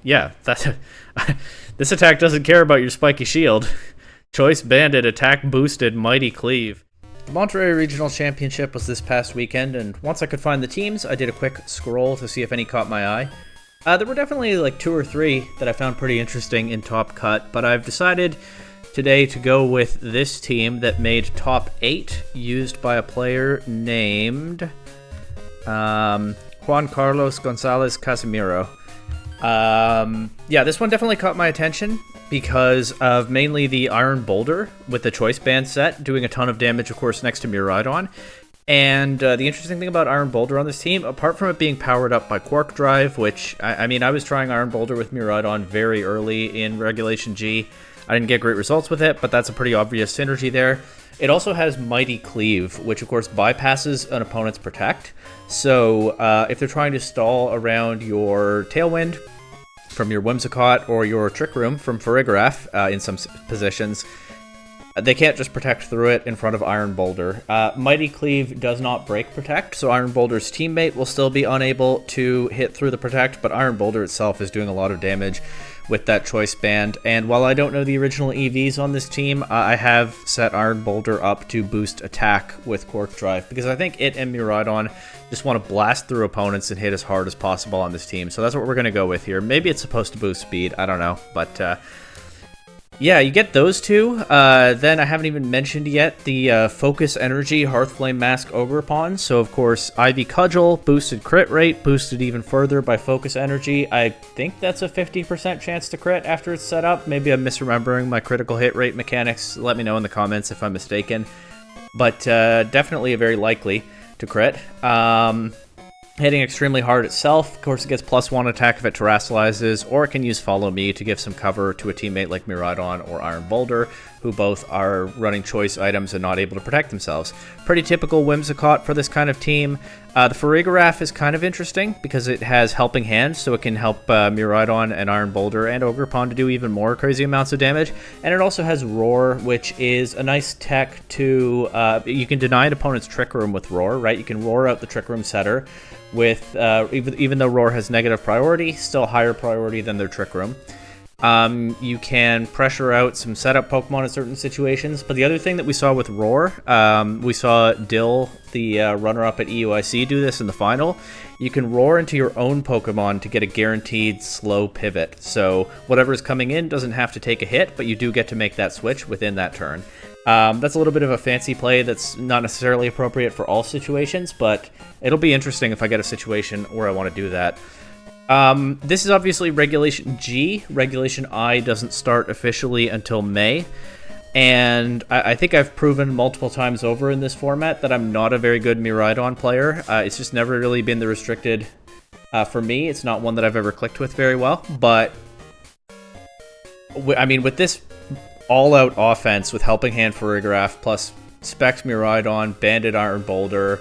yeah, that this attack doesn't care about your spiky shield. Choice Bandit, attack boosted, Mighty Cleave. The Monterrey Regional Championship was this past weekend, and once I could find the teams, I did a quick scroll to see if any caught my eye. There were definitely like 2 or 3 that I found pretty interesting in Top Cut, but I've decided today to go with this team that made Top 8, used by a player named Juan Carlos Gonzalez Casimiro. Yeah, this one definitely caught my attention because of mainly the Iron Boulder with the Choice Band set, doing a ton of damage, of course, next to Miraidon. And the interesting thing about Iron Boulder on this team, apart from it being powered up by Quark Drive, which, I mean, I was trying Iron Boulder with Miraidon very early in Regulation G. I didn't get great results with it, but that's a pretty obvious synergy there. It also has Mighty Cleave, which of course bypasses an opponent's Protect. So if they're trying to stall around your Tailwind from your Whimsicott or your Trick Room from Farigiraf in some positions, they can't just Protect through it in front of Iron Boulder. Mighty Cleave does not break Protect, so Iron Boulder's teammate will still be unable to hit through the Protect, but Iron Boulder itself is doing a lot of damage with that Choice Band. And while I don't know the original EVs on this team, I have set Iron Boulder up to boost attack with Quark Drive, because I think it and Miraidon just want to blast through opponents and hit as hard as possible on this team. So that's what we're going to go with here. Maybe it's supposed to boost speed, I don't know, but yeah, you get those two. Then I haven't even mentioned yet the Focus Energy Hearthflame Mask Ogerpon. So of course, Ivy Cudgel, boosted crit rate, boosted even further by Focus Energy. I think that's a 50% chance to crit after it's set up. Maybe I'm misremembering my critical hit rate mechanics. Let me know in the comments if I'm mistaken. But definitely a very likely to crit. Hitting extremely hard itself. Of course, it gets +1 attack if it terrestrializes, or it can use Follow Me to give some cover to a teammate like Miraidon or Iron Boulder, who both are running choice items and not able to protect themselves. Pretty typical Whimsicott for this kind of team. The Farigiraf is kind of interesting because it has Helping Hand, so it can help Miraidon and Iron Boulder and Ogerpon to do even more crazy amounts of damage. And it also has Roar, which is a nice tech to... you can deny an opponent's Trick Room with Roar, right? You can roar out the Trick Room setter with, even though Roar has negative priority, still higher priority than their Trick Room. You can pressure out some setup Pokemon in certain situations, but the other thing that we saw with Roar, we saw Dill, the runner-up at EUIC, do this in the final. You can roar into your own Pokemon to get a guaranteed slow pivot, so whatever's coming in doesn't have to take a hit, but you do get to make that switch within that turn. That's a little bit of a fancy play that's not necessarily appropriate for all situations, but it'll be interesting if I get a situation where I want to do that. This is obviously Regulation G. Regulation I doesn't start officially until May. And I think I've proven multiple times over in this format that I'm not a very good Miraidon player. It's just never really been the restricted for me. It's not one that I've ever clicked with very well. But, I mean, with this all-out offense with Helping Hand Farigiraf plus Specs Miraidon, Bandit Iron Boulder,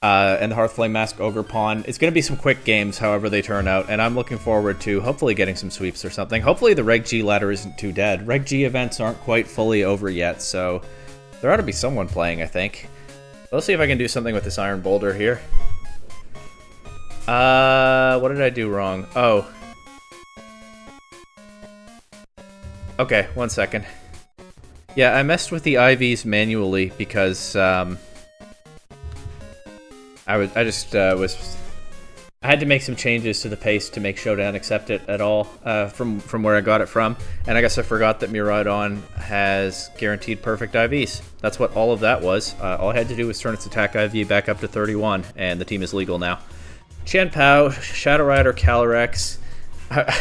and the Hearthflame Mask Ogerpon, it's going to be some quick games however they turn out, and I'm looking forward to hopefully getting some sweeps or something. Hopefully the Reg G ladder isn't too dead. Reg G events aren't quite fully over yet, so there ought to be someone playing, I think. Let's see if I can do something with this Iron Boulder here. What did I do wrong? Oh. Okay, 1 second. Yeah, I messed with the IVs manually because, I had to make some changes to the pace to make Showdown accept it at all from where I got it from, and I guess I forgot that Miraidon has guaranteed perfect IVs. That's what all of that was. All I had to do was turn its attack IV back up to 31, and the team is legal now. Qian Pao, Shadow Rider, Calyrex.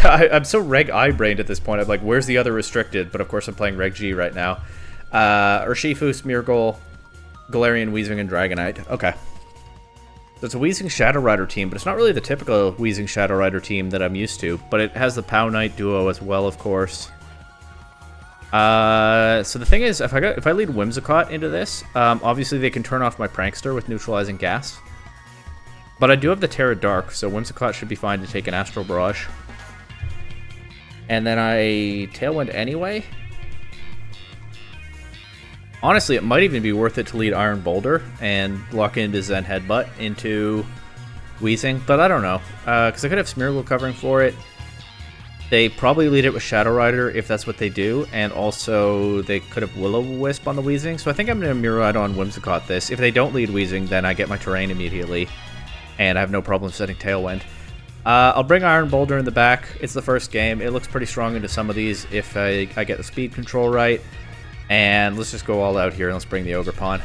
I'm so Reg I-brained at this point. I'm like, where's the other restricted? But of course I'm playing Reg G right now. Urshifu, Smeargle, Galarian, Weezing, and Dragonite. Okay. So it's a Weezing Shadow Rider team, but it's not really the typical Weezing Shadow Rider team that I'm used to. But it has the Pao Knight duo as well, of course. So the thing is, if I lead Whimsicott into this, obviously they can turn off my Prankster with Neutralizing Gas. But I do have the Terra Dark, so Whimsicott should be fine to take an Astral Barrage. And then I Tailwind anyway. Honestly, it might even be worth it to lead Iron Boulder and lock into Zen Headbutt into Weezing, but I don't know. Because I could have Smeargle covering for it. They probably lead it with Shadow Rider if that's what they do, and also they could have Will-O-Wisp on the Weezing, so I think I'm going to Miraidon Whimsicott this. If they don't lead Weezing, then I get my terrain immediately, and I have no problem setting Tailwind. I'll bring Iron Boulder in the back. It's the first game. It looks pretty strong into some of these if I get the speed control right, and let's just go all out here and let's bring the Ogerpon.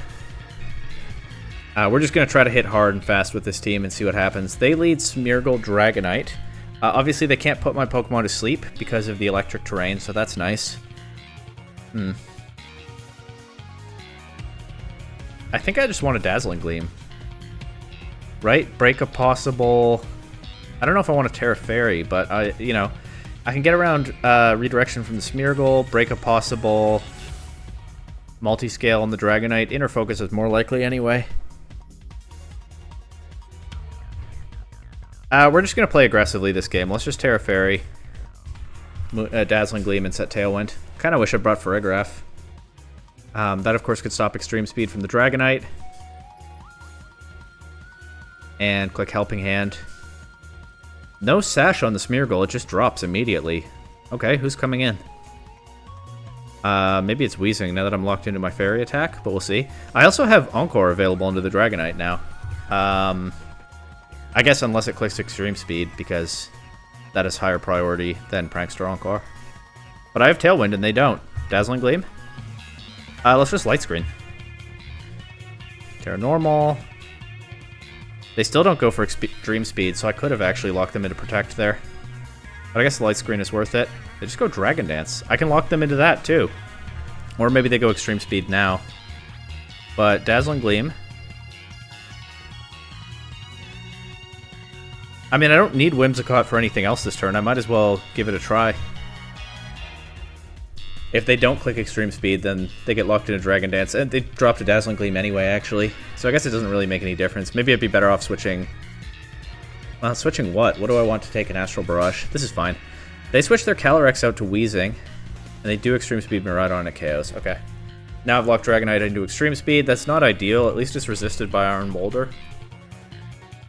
We're just going to try to hit hard and fast with this team and see what happens. They lead Smeargle Dragonite. Obviously, they can't put my Pokemon to sleep because of the electric terrain, so that's nice. I think I just want a Dazzling Gleam. Right? Break a possible... I don't know if I want a Terra Fairy, but, I can get around redirection from the Smeargle, break a possible multi-scale on the Dragonite. Inner Focus is more likely anyway. We're just going to play aggressively this game. Let's just Terra Fairy, Dazzling Gleam, and set Tailwind. Kind of wish I brought Farigiraf. That, of course, could stop Extreme Speed from the Dragonite. And click Helping Hand. No Sash on the Smeargle. It just drops immediately. Okay, who's coming in? Maybe it's Weezing now that I'm locked into my Fairy attack, but we'll see. I also have Encore available into the Dragonite now. I guess unless it clicks Extreme Speed, because that is higher priority than Prankster Encore. But I have Tailwind, and they don't. Dazzling Gleam? Let's just Light Screen. Terra Normal. They still don't go for Extreme Speed, so I could have actually locked them into Protect there. But I guess the Light Screen is worth it. They just go Dragon Dance. I can lock them into that, too. Or maybe they go Extreme Speed now. But Dazzling Gleam... I mean, I don't need Whimsicott for anything else this turn. I might as well give it a try. If they don't click Extreme Speed, then they get locked into Dragon Dance. And they dropped a Dazzling Gleam anyway, actually. So I guess it doesn't really make any difference. Maybe I'd be better off switching... switching what? What do I want to take an Astral Barrage? This is fine. They switch their Calyrex out to Weezing. And they do Extreme Speed Miraidon and it KOs. Okay. Now I've locked Dragonite into Extreme Speed. That's not ideal. At least it's resisted by Iron Boulder.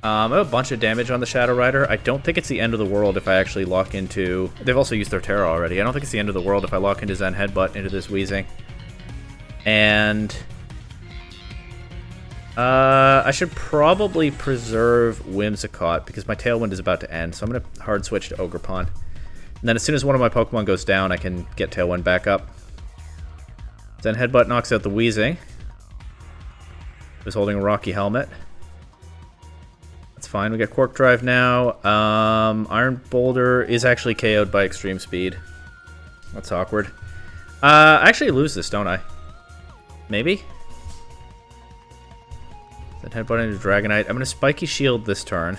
I have a bunch of damage on the Shadow Rider. I don't think it's the end of the world if I actually lock into... They've also used their Terra already. I don't think it's the end of the world if I lock into Zen Headbutt into this Weezing. And... I should probably preserve Whimsicott because my Tailwind is about to end. So I'm going to hard switch to Ogerpon. And then as soon as one of my Pokemon goes down, I can get Tailwind back up. Zen Headbutt knocks out the Weezing. Who's holding a Rocky Helmet. That's fine. We got Quark Drive now. Iron Boulder is actually KO'd by Extreme Speed. That's awkward. I actually lose this, don't I? Maybe? Then Headbutt into Dragonite. I'm going to Spiky Shield this turn.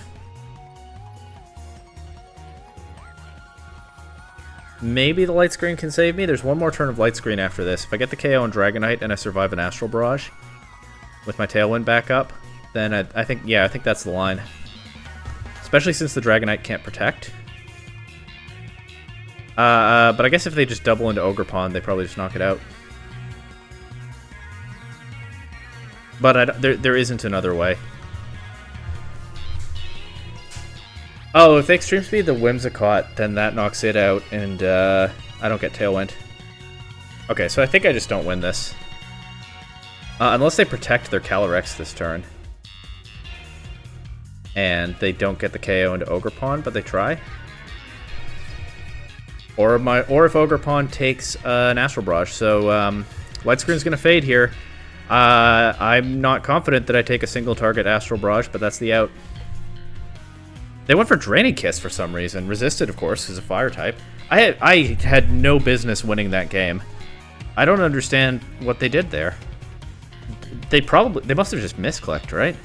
Maybe the Light Screen can save me. There's one more turn of Light Screen after this. If I get the KO on Dragonite and I survive an Astral Barrage with my Tailwind back up, then I think that's the line. Especially since the Dragonite can't Protect. But I guess if they just double into Ogerpon, they probably just knock it out. But there isn't another way. Oh, if they Extreme Speed the Whimsicott, then that knocks it out, and I don't get Tailwind. Okay, so I think I just don't win this. Unless they Protect their Calyrex this turn. And they don't get the KO into Ogerpon, but they try. Or if Ogerpon takes an Astral Barrage. So Light Screen's going to fade here. I'm not confident that I take a single target Astral Barrage, but that's the out. They went for Draining Kiss for some reason. Resisted, of course, because of Fire type. I had no business winning that game. I don't understand what they did there. They must have just misclicked, right?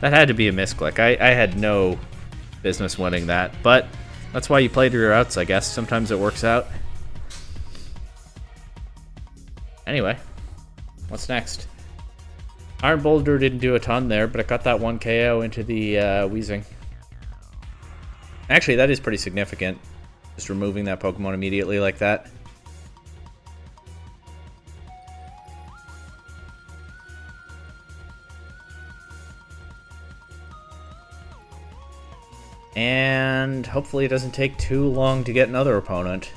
That had to be a misclick. I had no business winning that, but that's why you play to your outs, I guess. Sometimes it works out. Anyway, what's next? Iron Boulder didn't do a ton there, but I got that one KO into the Weezing. Actually, that is pretty significant. Just removing that Pokemon immediately like that. And hopefully it doesn't take too long to get another opponent.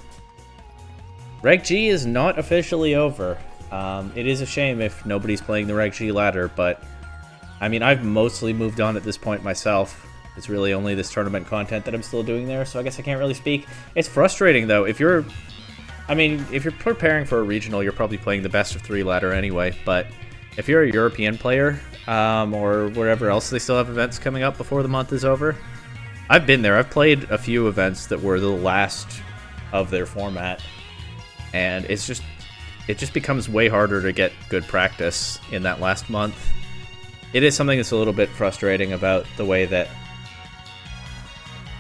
Reg G is not officially over. It is a shame if nobody's playing the Reg G ladder, but I mean, I've mostly moved on at this point myself. It's really only this tournament content that I'm still doing there, so I guess I can't really speak. It's frustrating though. If you're preparing for a regional, you're probably playing the best of 3 ladder anyway, but if you're a European player, or wherever else they still have events coming up before the month is over, I've been there. I've played a few events that were the last of their format, and it just becomes way harder to get good practice in that last month. It is something that's a little bit frustrating about the way that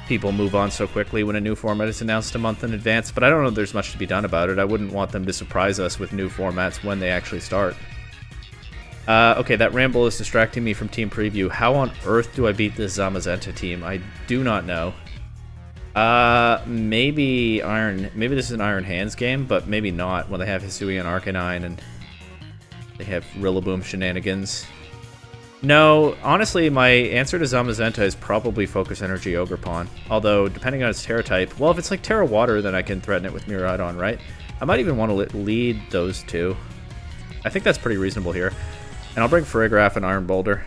people move on so quickly when a new format is announced a month in advance, but I don't know if there's much to be done about it. I wouldn't want them to surprise us with new formats when they actually start. Okay, that ramble is distracting me from team preview. How on earth do I beat this Zamazenta team? I do not know. Maybe this is an Iron Hands game, but maybe not when they have Hisui and Arcanine and they have Rillaboom shenanigans. No, honestly, my answer to Zamazenta is probably Focus Energy Ogerpon. Although, depending on its Terra type, well, if it's like Terra Water, then I can threaten it with Miraidon, right? I might even want to lead those two. I think that's pretty reasonable here. And I'll bring Farigiraf and Iron Boulder.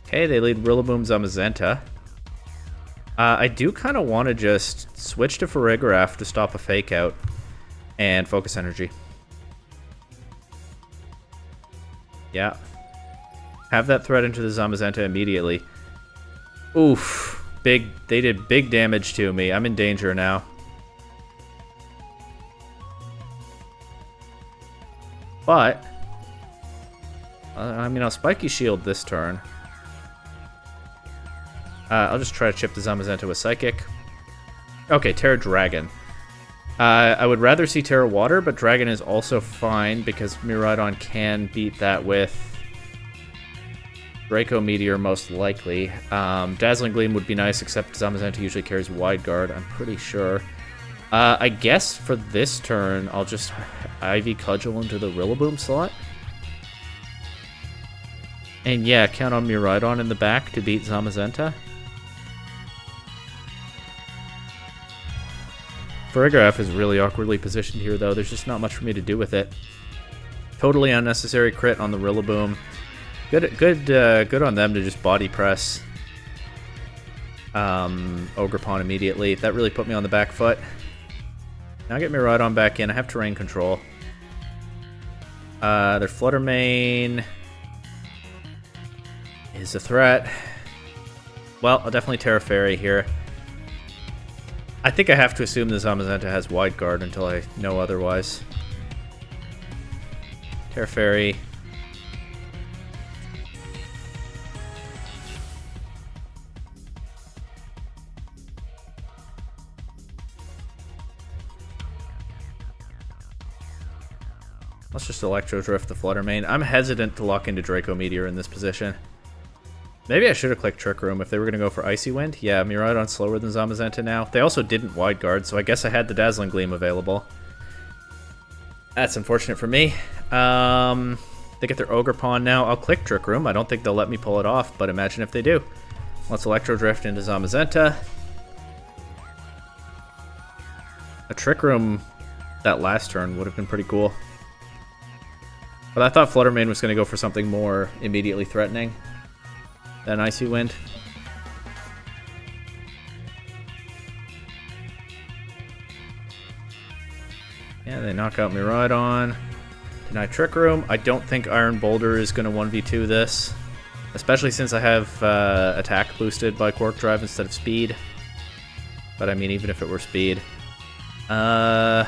Okay, they lead Rillaboom Zamazenta. I do kind of want to just switch to Farigiraf to stop a Fake Out and Focus Energy. Yeah. Have that threat into the Zamazenta immediately. Oof. They did big damage to me. I'm in danger now. But I mean, I'll Spiky Shield this turn. I'll just try to chip the Zamazenta with Psychic. Okay, Terra Dragon. I would rather see Terra Water, but Dragon is also fine because Miraidon can beat that with Draco Meteor most likely. Dazzling Gleam would be nice, except Zamazenta usually carries Wide Guard, I'm pretty sure. I guess for this turn, I'll just Ivy Cudgel into the Rillaboom slot. And yeah, count on Miraidon in the back to beat Zamazenta. Farigiraf is really awkwardly positioned here, though. There's just not much for me to do with it. Totally unnecessary crit on the Rillaboom. Good on them to just body press Ogerpon immediately. That really put me on the back foot. Now get Miraidon back in. I have terrain control. Their Flutter Mane is a threat. Well, I'll definitely Terra Fairy here. I think I have to assume the Zamazenta has Wide Guard until I know otherwise. Terra Fairy. Let's just Electro Drift the Flutter Mane. I'm hesitant to lock into Draco Meteor in this position. Maybe I should have clicked Trick Room if they were going to go for Icy Wind. Yeah, Miraidon's slower than Zamazenta now. They also didn't Wide Guard, so I guess I had the Dazzling Gleam available. That's unfortunate for me. They get their Ogerpon now. I'll click Trick Room. I don't think they'll let me pull it off, but imagine if they do. Let's Electro Drift into Zamazenta. A Trick Room that last turn would have been pretty cool. But I thought Flutter Mane was going to go for something more immediately threatening than Icy Wind. Yeah, they knock out Miraidon. Deny Trick Room. I don't think Iron Boulder is going to 1v2 this. Especially since I have attack boosted by Quark Drive instead of speed. But I mean, even if it were speed. Well,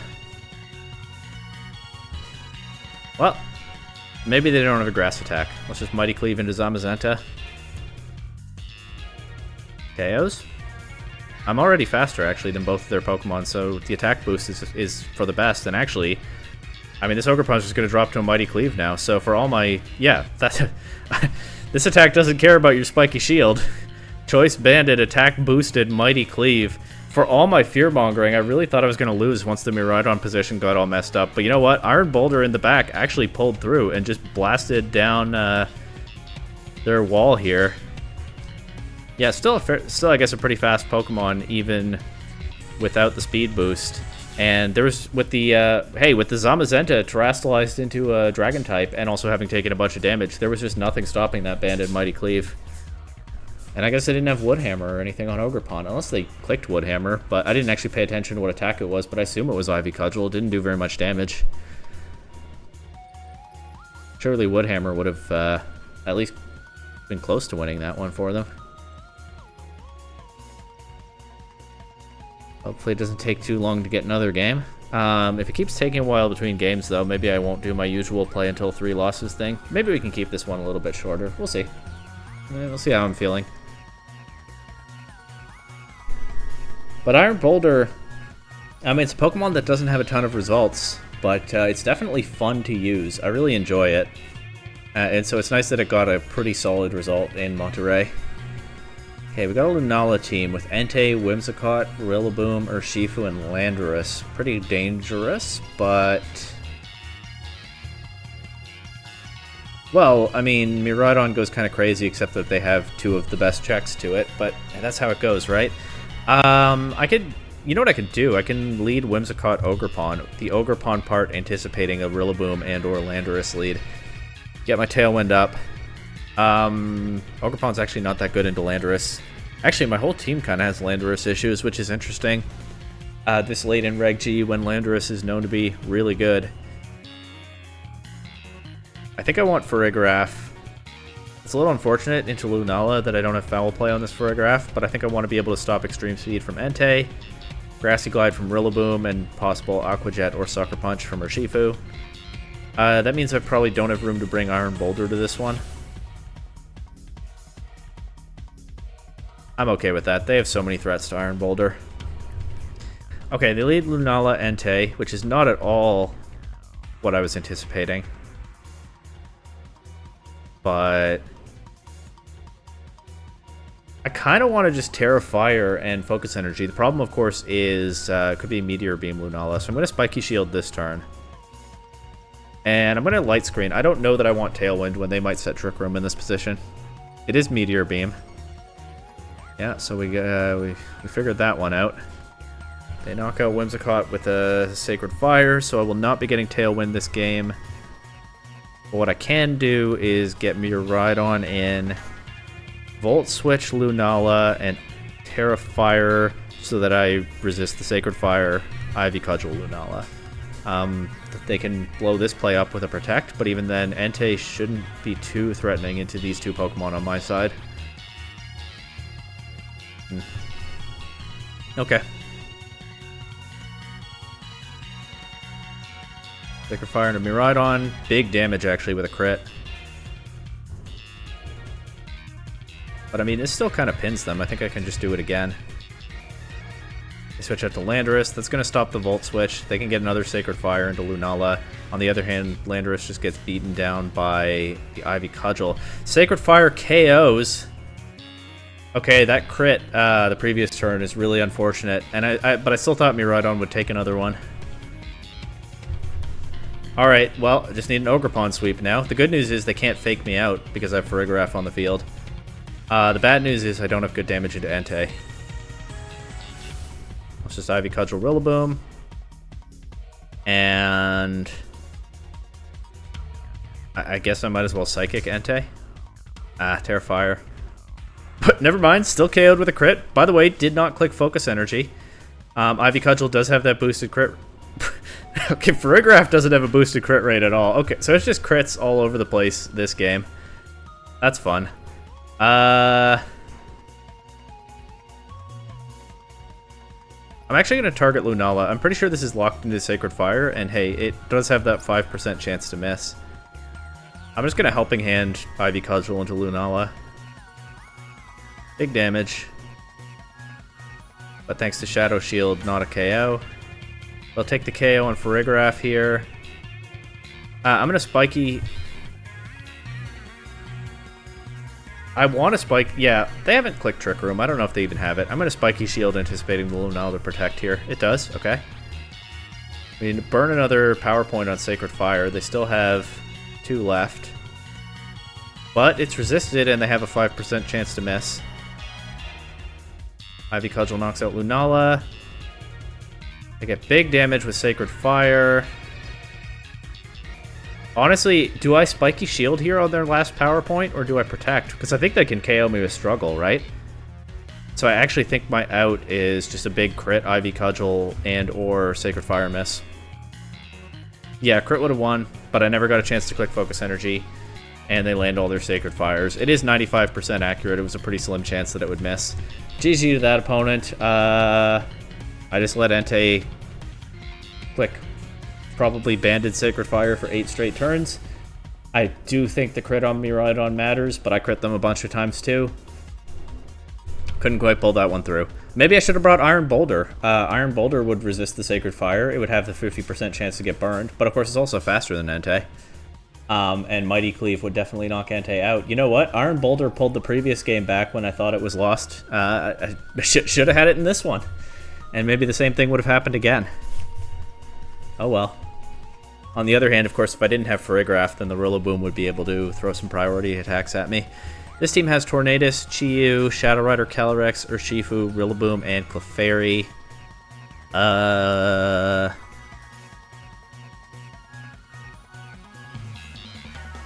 maybe they don't have a grass attack. Let's just Mighty Cleave into Zamazenta. KOs. I'm already faster, actually, than both of their Pokemon, so the attack boost is for the best. And actually, I mean, this Ogerpon is just going to drop to a Mighty Cleave now. So for all my... Yeah, that's... This attack doesn't care about your Spiky Shield. Choice Bandit, attack boosted, Mighty Cleave. For all my fear-mongering, I really thought I was going to lose once the Miraidon position got all messed up. But you know what? Iron Boulder in the back actually pulled through and just blasted down their wall here. Yeah, still I guess a pretty fast Pokemon even without the speed boost. And there was with the Zamazenta terastallized into a Dragon type and also having taken a bunch of damage, there was just nothing stopping that Banded Mighty Cleave. And I guess they didn't have Woodhammer or anything on Ogerpon, unless they clicked Woodhammer, but I didn't actually pay attention to what attack it was, but I assume it was Ivy Cudgel. It didn't do very much damage. Surely Woodhammer would have at least been close to winning that one for them. Hopefully it doesn't take too long to get another game. If it keeps taking a while between games, though, maybe I won't do my usual play until 3 losses thing. Maybe we can keep this one a little bit shorter. We'll see. We'll see how I'm feeling. But Iron Boulder, I mean, it's a Pokemon that doesn't have a ton of results, but it's definitely fun to use. I really enjoy it. And so it's nice that it got a pretty solid result in Monterrey. Okay, we got a Lunala team with Entei, Whimsicott, Rillaboom, Urshifu, and Landorus. Pretty dangerous, but... Well, I mean, Miraidon goes kind of crazy, except that they have 2 of the best checks to it, but that's how it goes, right? You know what I could do? I can lead Whimsicott Ogerpon. The Ogerpon part anticipating a Rillaboom and or Landorus lead. Get my Tailwind up. Ogerpon's actually not that good into Landorus. Actually, my whole team kind of has Landorus issues, which is interesting. This late in Reg G, when Landorus is known to be really good. I think I want Farigiraf. It's a little unfortunate into Lunala that I don't have Foul Play on this Farigiraf, but I think I want to be able to stop Extreme Speed from Entei, Grassy Glide from Rillaboom, and possible Aqua Jet or Sucker Punch from Urshifu. That means I probably don't have room to bring Iron Boulder to this one. I'm okay with that. They have so many threats to Iron Boulder. Okay, they lead Lunala Entei, which is not at all what I was anticipating. But I kind of want to just Terra Fire and Focus Energy. The problem, of course, is it could be Meteor Beam Lunala, so I'm going to Spiky Shield this turn. And I'm going to Light Screen. I don't know that I want Tailwind when they might set Trick Room in this position. It is Meteor Beam. Yeah, so we figured that one out. They knock out Whimsicott with a Sacred Fire, so I will not be getting Tailwind this game. But what I can do is get Miraidon in, Volt Switch Lunala, and Terra Fire so that I resist the Sacred Fire Ivy Cudgel Lunala. They can blow this play up with a Protect, but even then, Entei shouldn't be too threatening into these 2 Pokemon on my side. Okay. Sacred Fire into Miraidon. Big damage, actually, with a crit. But, I mean, this still kind of pins them. I think I can just do it again. They switch out to Landorus. That's going to stop the Volt Switch. They can get another Sacred Fire into Lunala. On the other hand, Landorus just gets beaten down by the Ivy Cudgel. Sacred Fire KOs. Okay, that crit the previous turn is really unfortunate. And but I still thought Miraidon would take another one. Alright, well, I just need an Ogerpon sweep now. The good news is they can't fake me out because I have Farigiraf on the field. The bad news is I don't have good damage into Entei. Let's just Ivy Cudgel Rillaboom. And I guess I might as well Psychic Entei. Terra Fire. But never mind, still KO'd with a crit. By the way, did not click Focus Energy. Ivy Cudgel does have that boosted crit. Okay, Farigiraf doesn't have a boosted crit rate at all. Okay, so it's just crits all over the place this game. That's fun. I'm actually going to target Lunala. I'm pretty sure this is locked into Sacred Fire, and hey, it does have that 5% chance to miss. I'm just going to Helping Hand Ivy Cudgel into Lunala. Big damage. But thanks to Shadow Shield, not a KO. I'll take the KO on Farigiraf here. I'm going to Spiky... I want to Spike... Yeah, they haven't clicked Trick Room. I don't know if they even have it. I'm going to Spiky Shield anticipating the Lunala to protect here. It does. Okay. I mean, burn another Power Point on Sacred Fire. They still have 2 left. But it's resisted, and they have a 5% chance to miss. Ivy Cudgel knocks out Lunala. They get big damage with Sacred Fire. Honestly, do I Spiky Shield here on their last power point, or do I Protect? Because I think they can KO me with Struggle, right? So I actually think my out is just a big crit, Ivy Cudgel, and or Sacred Fire miss. Yeah, crit would have won, but I never got a chance to click Focus Energy, and they land all their Sacred Fires. It is 95% accurate. It was a pretty slim chance that it would miss. GG to that opponent. I just let Entei click probably Banded Sacred Fire for 8 straight turns. I do think the crit on Miraidon matters, but I crit them a bunch of times too. Couldn't quite pull that one through. Maybe I should have brought Iron Boulder. Iron Boulder would resist the Sacred Fire. It would have the 50% chance to get burned, but of course it's also faster than Entei. And Mighty Cleave would definitely knock Entei out. You know what? Iron Boulder pulled the previous game back when I thought it was lost. I should have had it in this one. And maybe the same thing would have happened again. Oh well. On the other hand, of course, if I didn't have Farigiraf, then the Rillaboom would be able to throw some priority attacks at me. This team has Tornadus, Chi-Yu, Shadow Rider, Calyrex, Urshifu, Rillaboom, and Clefairy.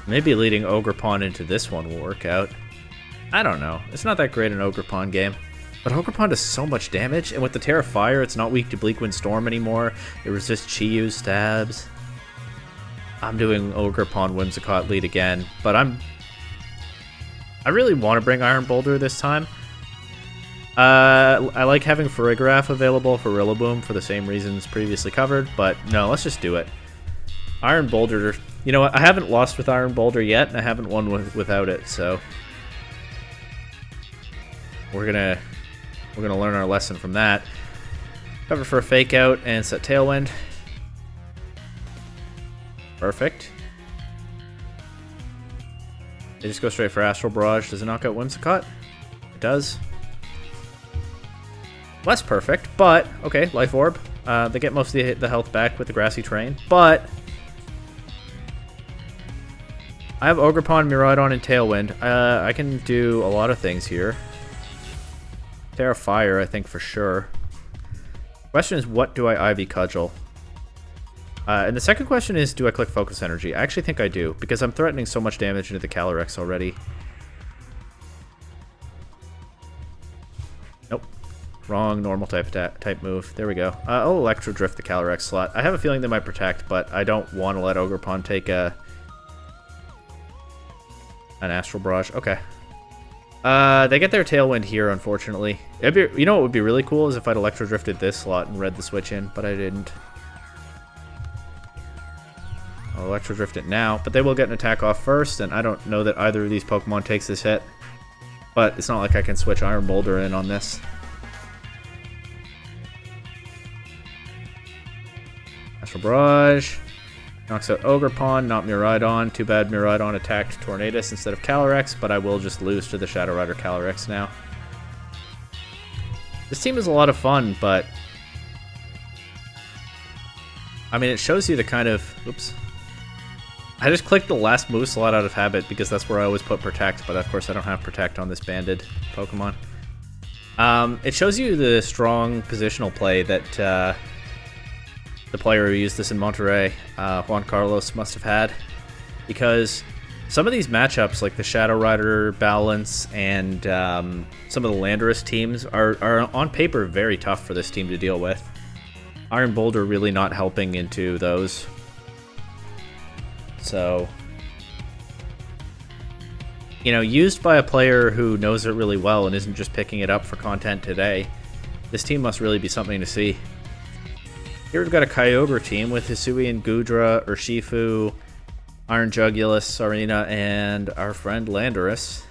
Maybe leading Ogerpon into this one will work out. I don't know. It's not that great an Ogerpon game. But Ogerpon does so much damage, and with the Terra Fire, it's not weak to Bleakwind Storm anymore. It resists Chi-Yu's stabs. I'm doing Ogerpon Whimsicott lead again, but I really want to bring Iron Boulder this time. I like having Farigiraf available for Rillaboom for the same reasons previously covered, but no, let's just do it. Iron Boulder, you know what, I haven't lost with Iron Boulder yet, and I haven't won without it, so we're gonna learn our lesson from that. Cover for a Fake Out and set Tailwind. Perfect. They just go straight for Astral Barrage. Does it knock out Whimsicott? It does. Less perfect, but okay, Life Orb. They get most of the health back with the Grassy Terrain, but I have Ogerpon, Miraidon, and Tailwind. I can do a lot of things here. Terra Fire, I think for sure. Question is, what do I Ivy Cudgel? And the second question is, do I click Focus Energy? I actually think I do, because I'm threatening so much damage into the Calyrex already. Nope. Wrong normal type move. There we go. I'll Electro Drift the Calyrex slot. I have a feeling they might Protect, but I don't want to let Ogerpon take an Astral Barrage. Okay. They get their Tailwind here, unfortunately. You know what would be really cool is if I'd Electro Drifted this slot and read the switch in, but I didn't. I'll Electro Drift it now, but they will get an attack off first, and I don't know that either of these Pokemon takes this hit. But it's not like I can switch Iron Boulder in on this. Astral Barrage. Knocks out Ogerpon, not Miraidon. Too bad Miraidon attacked Tornadus instead of Calyrex, but I will just lose to the Shadow Rider Calyrex now. This team is a lot of fun, but I mean, it shows you the kind of... Oops. I just clicked the last move slot out of habit because that's where I always put Protect, but of course I don't have Protect on this banded Pokemon. It shows you the strong positional play that the player who used this in Monterrey, Juan Carlos, must have had. Because some of these matchups, like the Shadow Rider balance and some of the Landorus teams, are on paper very tough for this team to deal with. Iron Boulder really not helping into those. So, you know, used by a player who knows it really well and isn't just picking it up for content today, this team must really be something to see. Here we've got a Kyogre team with Hisuian Gudra, Urshifu, Iron Jugulus, Sarina, and our friend Landorus.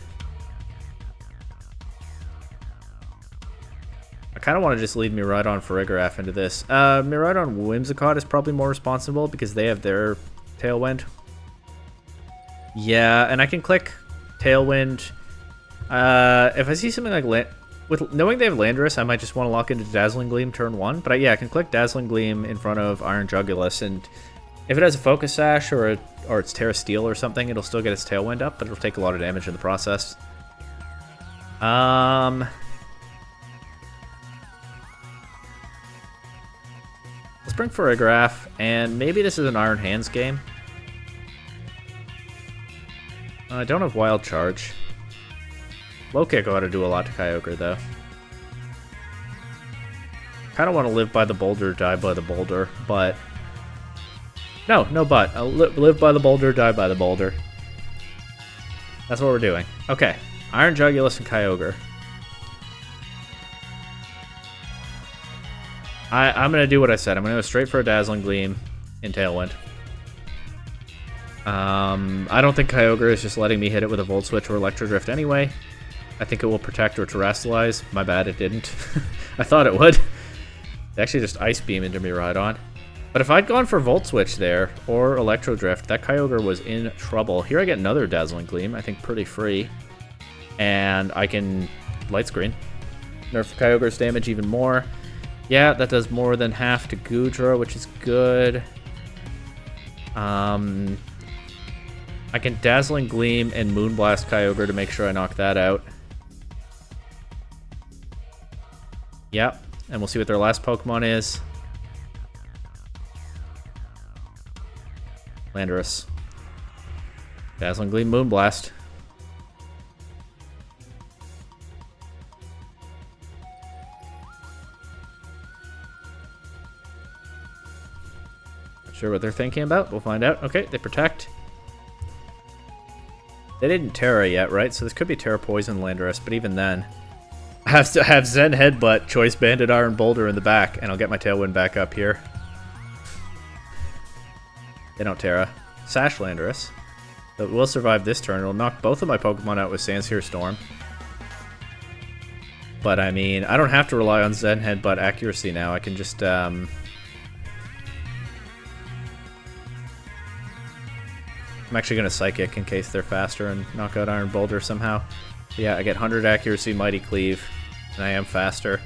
I kind of want to just lead Miraidon Farigiraf into this. Miraidon Whimsicott is probably more responsible because they have their Tailwind. Yeah, and I can click Tailwind. If I see something like with knowing they have Landorus, I might just want to lock into Dazzling Gleam turn 1. But yeah, I can click Dazzling Gleam in front of Iron Jugulus, and If it has a Focus Sash or it's Terra Steel or something, it'll still get its Tailwind up, but it'll take a lot of damage in the process. Let's bring Farigiraf, and maybe this is an Iron Hands game. I don't have Wild Charge. Low Kick ought to do a lot to Kyogre, though. Kind of want to live by the Boulder, die by the Boulder, but... No but. I'll live by the Boulder, die by the Boulder. That's what we're doing. Okay. Iron Jugulus and Kyogre. I'm going to do what I said. I'm going to go straight for a Dazzling Gleam in Tailwind. I don't think Kyogre is just letting me hit it with a Volt Switch or Electro Drift anyway. I think it will protect or Terrestrialize. My bad, it didn't. I thought it would. It actually just Ice Beam into Miraidon. But if I'd gone for Volt Switch there, or Electro Drift, that Kyogre was in trouble. Here I get another Dazzling Gleam, I think pretty free. And I can Light Screen. Nerf Kyogre's damage even more. Yeah, that does more than half to Goodra, which is good. I can Dazzling Gleam and Moonblast Kyogre to make sure I knock that out. Yep, and we'll see what their last Pokemon is. Landorus. Dazzling Gleam, Moonblast. Not sure what they're thinking about. We'll find out. Okay, they protect. They didn't Terra yet, right? So this could be Terra Poison Landorus, but even then... I have to have Zen Headbutt, Choice Banded Iron Boulder in the back, and I'll get my Tailwind back up here. They don't Terra. Sash Landorus. But will survive this turn. It'll knock both of my Pokemon out with Sandsear Storm. But I mean, I don't have to rely on Zen Headbutt accuracy now. I can just I'm actually going to Psychic in case they're faster and knock out Iron Boulder somehow. Yeah, I get 100 accuracy, Mighty Cleave, and I am faster.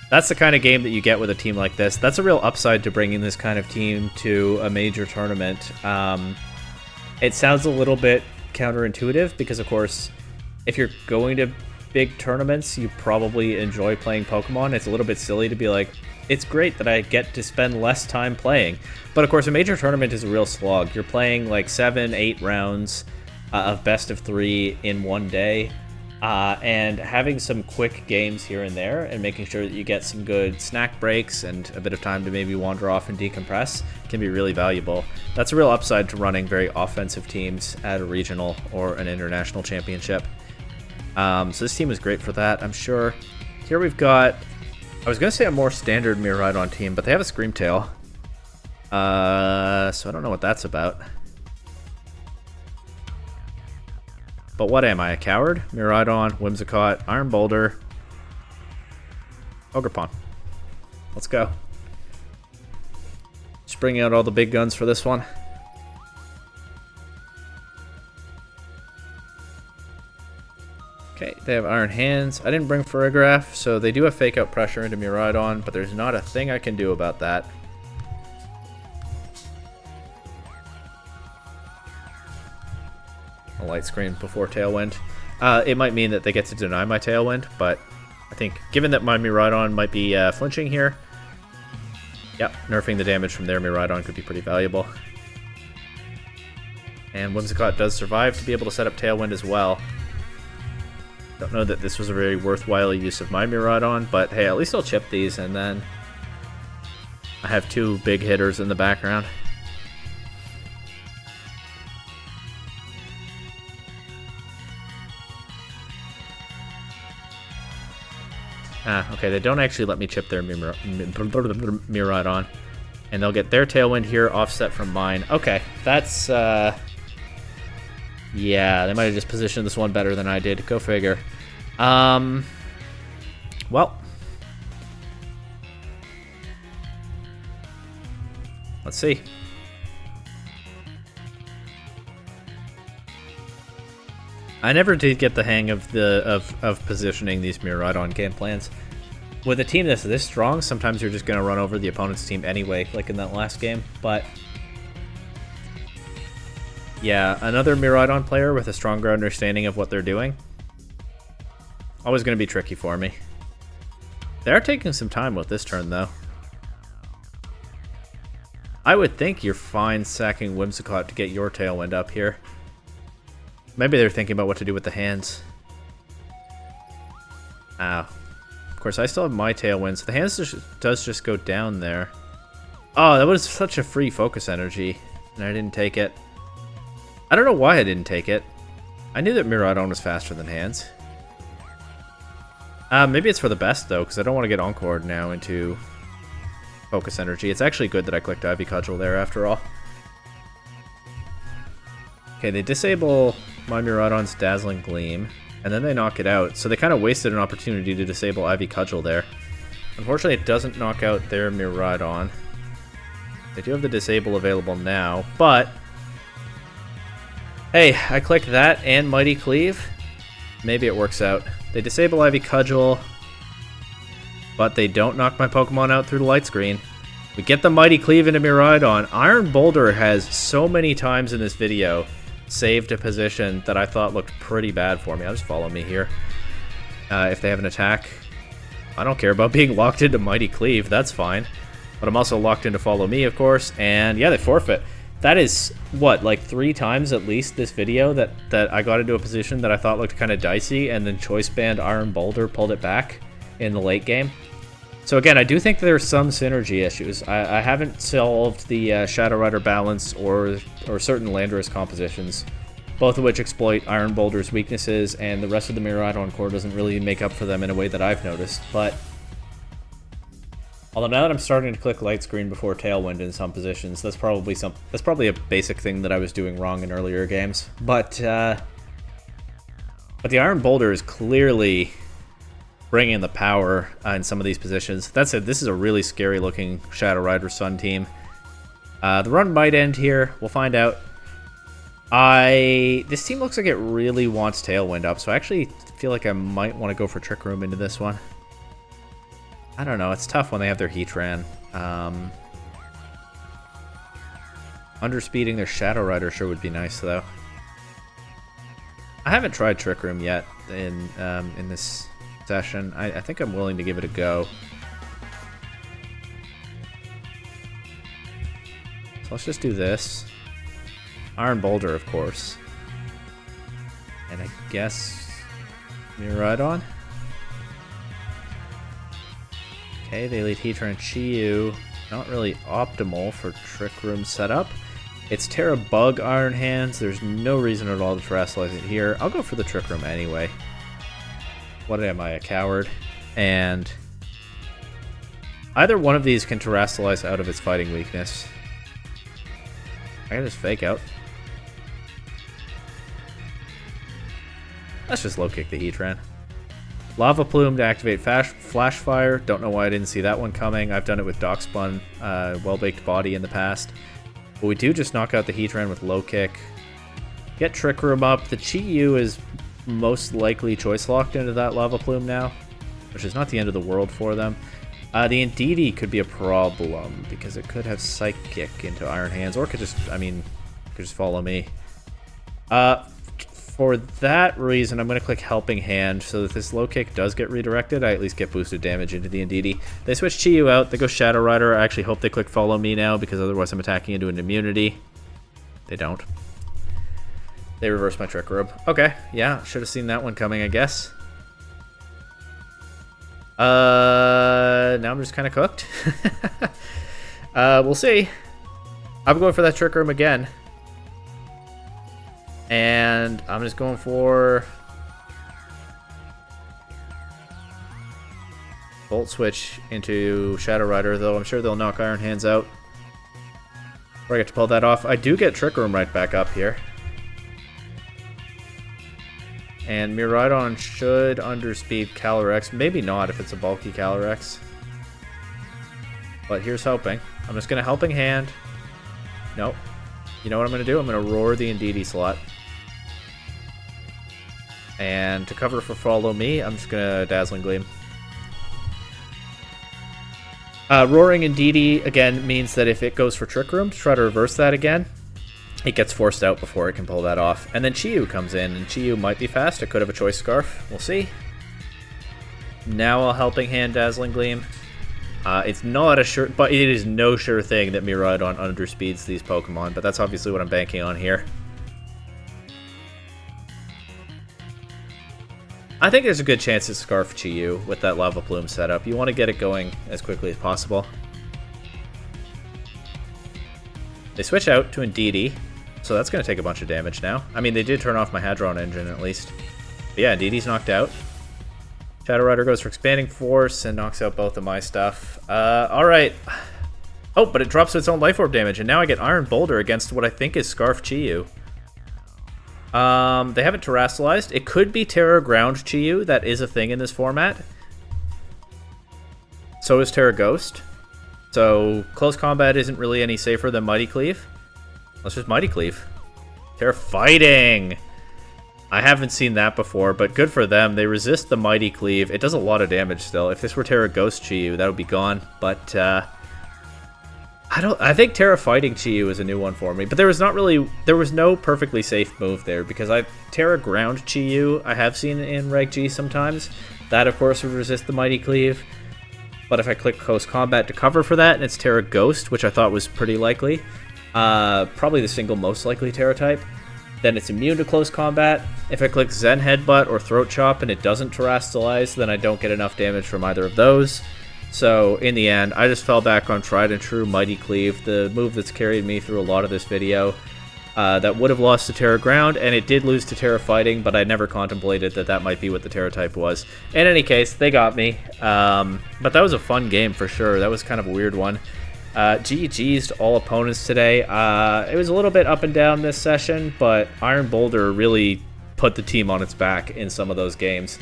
That's the kind of game that you get with a team like this. That's a real upside to bringing this kind of team to a major tournament. It sounds a little bit counterintuitive because, of course, if you're going to big tournaments, you probably enjoy playing Pokemon. It's a little bit silly to be like, it's great that I get to spend less time playing. But, of course, a major tournament is a real slog. You're playing like 7-8 rounds of best of 3 in one day. And having some quick games here and there and making sure that you get some good snack breaks and a bit of time to maybe wander off and decompress can be really valuable. That's a real upside to running very offensive teams at a regional or an international championship. So this team is great for that, I'm sure. Here we've got, I was going to say a more standard Miraidon team, but they have a Screamtail. So I don't know what that's about. But what am I, a coward? Miraidon, Whimsicott, Iron Boulder, Ogerpon. Let's go. Just bringing out all the big guns for this one. Okay, they have Iron Hands. I didn't bring Farigiraf, so they do have Fake Out Pressure into Miraidon, but there's not a thing I can do about that. A Light Screen before Tailwind. It might mean that they get to deny my Tailwind, but I think given that my Miraidon might be flinching here, yep, nerfing the damage from their Miraidon could be pretty valuable. And Whimsicott does survive to be able to set up Tailwind as well. Don't know that this was a very worthwhile use of my Miraidon, but hey, at least I'll chip these, and then I have two big hitters in the background. Okay, they don't actually let me chip their Miraidon. And they'll get their Tailwind here, offset from mine. Okay, that's, yeah, they might have just positioned this one better than I did. Go figure. Well. Let's see. I never did get the hang of positioning these Miraidon game plans. With a team that's this strong, sometimes you're just going to run over the opponent's team anyway, like in that last game. But Yeah, another Miraidon player with a stronger understanding of what they're doing. Always going to be tricky for me. They are taking some time with this turn, though. I would think you're fine sacking Whimsicott to get your Tailwind up here. Maybe they're thinking about what to do with the hands. Ow. Of course, I still have my Tailwind, so the hands does just go down there. Oh, that was such a free focus energy, and I didn't take it. I don't know why I didn't take it. I knew that Miraidon was faster than hands. Maybe it's for the best, though, because I don't want to get Encored now into focus energy. It's actually good that I clicked Ivy Cudgel there, after all. Okay, they disable my Miraidon's Dazzling Gleam, and then they knock it out. So they kind of wasted an opportunity to disable Ivy Cudgel there. Unfortunately, it doesn't knock out their Miraidon. They do have the disable available now, but... Hey, I click that and Mighty Cleave. Maybe it works out. They disable Ivy Cudgel, but they don't knock my Pokemon out through the light screen. We get the Mighty Cleave into Miraidon. Iron Boulder has so many times in this video saved a position that I thought looked pretty bad for me. I'll just follow me here. If they have an attack, I don't care about being locked into Mighty Cleave. That's fine. But I'm also locked into Follow Me, of course. And yeah, they forfeit. That is, what, like 3 times at least this video that I got into a position that I thought looked kind of dicey, and then Choice Band Iron Boulder pulled it back in the late game. So again, I do think there's some synergy issues. I haven't solved the Shadow Rider balance or certain Landorus compositions, both of which exploit Iron Boulder's weaknesses, and the rest of the Miraidon core doesn't really make up for them in a way that I've noticed. But although now that I'm starting to click light screen before Tailwind in some positions, that's probably a basic thing that I was doing wrong in earlier games. But the Iron Boulder is clearly bringing the power in some of these positions. That said, this is a really scary looking Shadow Rider Sun team. The run might end here. We'll find out. This team looks like it really wants Tailwind up, so I actually feel like I might want to go for Trick Room into this one. I don't know. It's tough when they have their Heatran. Underspeeding their Shadow Rider sure would be nice, though. I haven't tried Trick Room yet in this session. I think I'm willing to give it a go. So let's just do this. Iron Boulder, of course. And I guess Miraidon. Okay, they lead Heatran Chi-Yu. Not really optimal for Trick Room setup. It's Terra Bug Iron Hands. There's no reason at all to Terrasilize it here. I'll go for the Trick Room anyway. What am I, a coward? And either one of these can Terrasilize out of its fighting weakness. I can just Fake Out. Let's just low kick the Heatran. Lava Plume to activate Flash Fire. Don't know why I didn't see that one coming. I've done it with Dockspun, Well-Baked Body in the past. But we do just knock out the Heatran with Low Kick. Get Trick Room up. The Chi-Yu is most likely Choice Locked into that Lava Plume now, which is not the end of the world for them. The Indeedee could be a problem, because it could have Psychic into Iron Hands, or it could just, could just Follow Me. For that reason, I'm going to click Helping Hand, so that this Low Kick does get redirected. I at least get boosted damage into the Indeedee. They switch Chi-Yu out. They go Shadow Rider. I actually hope they click Follow Me now, because otherwise I'm attacking into an immunity. They don't. They reverse my Trick Room. Okay, yeah, should have seen that one coming, I guess. Now I'm just kind of cooked. We'll see. I'm going for that Trick Room again. And I'm just going for Volt Switch into Shadow Rider, though I'm sure they'll knock Iron Hands out. Before I get to pull that off, I do get Trick Room right back up here. And Miraidon should underspeed Calyrex. Maybe not if it's a bulky Calyrex. But here's hoping. I'm just going to Helping Hand. Nope. You know what I'm going to do? I'm going to Roar the Indeedee slot. And to cover for Follow Me, I'm just going to Dazzling Gleam. Roaring Indeedee, again, means that if it goes for Trick Room, to try to reverse that again, It gets forced out before it can pull that off. And then Chi-Yu comes in, and Chi-Yu might be fast. It could have a Choice Scarf. We'll see. Now a Helping Hand Dazzling Gleam. It's not a sure, but it is no sure thing that Miraidon underspeeds these Pokemon, but that's obviously what I'm banking on here. I think there's a good chance it's Scarf Chi-Yu with that Lava Plume setup. You want to get it going as quickly as possible. They switch out to Indeedee, so that's going to take a bunch of damage now. I mean, they did turn off my Hadron Engine at least. But yeah, Indeedee's knocked out. Shadow Rider goes for Expanding Force and knocks out both of my stuff. Alright. Oh, but it drops its own Life Orb damage, and now I get Iron Boulder against what I think is Scarf Chi-Yu. They haven't terrestrialized. It could be Terra Ground Chi-Yu. That is a thing in this format. So is Terra Ghost. So close combat isn't really any safer than Mighty Cleave. Let's just Mighty Cleave. Terra Fighting! I haven't seen that before, but good for them. They resist the Mighty Cleave. It does a lot of damage still. If this were Terra Ghost Chi-Yu, that would be gone. But I think Terra Fighting Chi-Yu is a new one for me. But there was no perfectly safe move there, because Terra Ground Chi-Yu I have seen in Reg G sometimes. That of course would resist the Mighty Cleave. But if I click Close Combat to cover for that, and it's Terra Ghost, which I thought was pretty likely, probably the single most likely Terra type, then it's immune to close combat. If I click Zen Headbutt or Throat Chop and it doesn't terrestrialize, then I don't get enough damage from either of those. So in the end, I just fell back on tried and true Mighty Cleave, the move that's carried me through a lot of this video. That would have lost to Terra Ground, and it did lose to Terra Fighting, but I never contemplated that that might be what the Terra type was. In any case, they got me. But that was a fun game for sure. That was kind of a weird one. GG's to all opponents today. It was a little bit up and down this session, but Iron Boulder really put the team on its back in some of those games.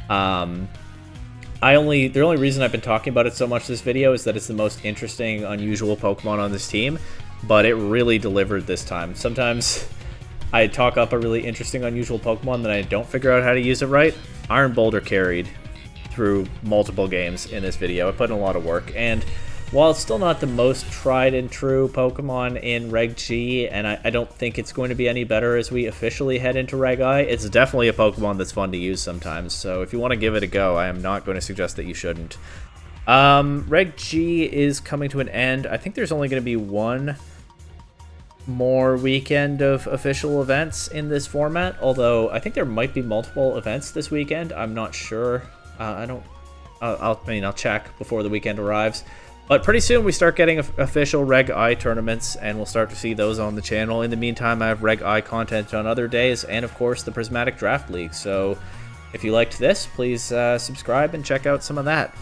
The only reason I've been talking about it so much this video is that it's the most interesting, unusual Pokemon on this team, but it really delivered this time. Sometimes I talk up a really interesting, unusual Pokemon, then I don't figure out how to use it right. Iron Boulder carried through multiple games in this video. I put in a lot of work, and while it's still not the most tried and true Pokemon in Reg G, and I don't think it's going to be any better as we officially head into Reg I, it's definitely a Pokemon that's fun to use sometimes. So if you want to give it a go, I am not going to suggest that you shouldn't. Reg G is coming to an end. I think there's only going to be one more weekend of official events in this format, although I think there might be multiple events this weekend. I'm not sure. I'll check before the weekend arrives. But pretty soon we start getting official Reg I tournaments, and we'll start to see those on the channel. In the meantime, I have Reg I content on other days, and of course the Prismatic Draft League. So if you liked this, please subscribe and check out some of that.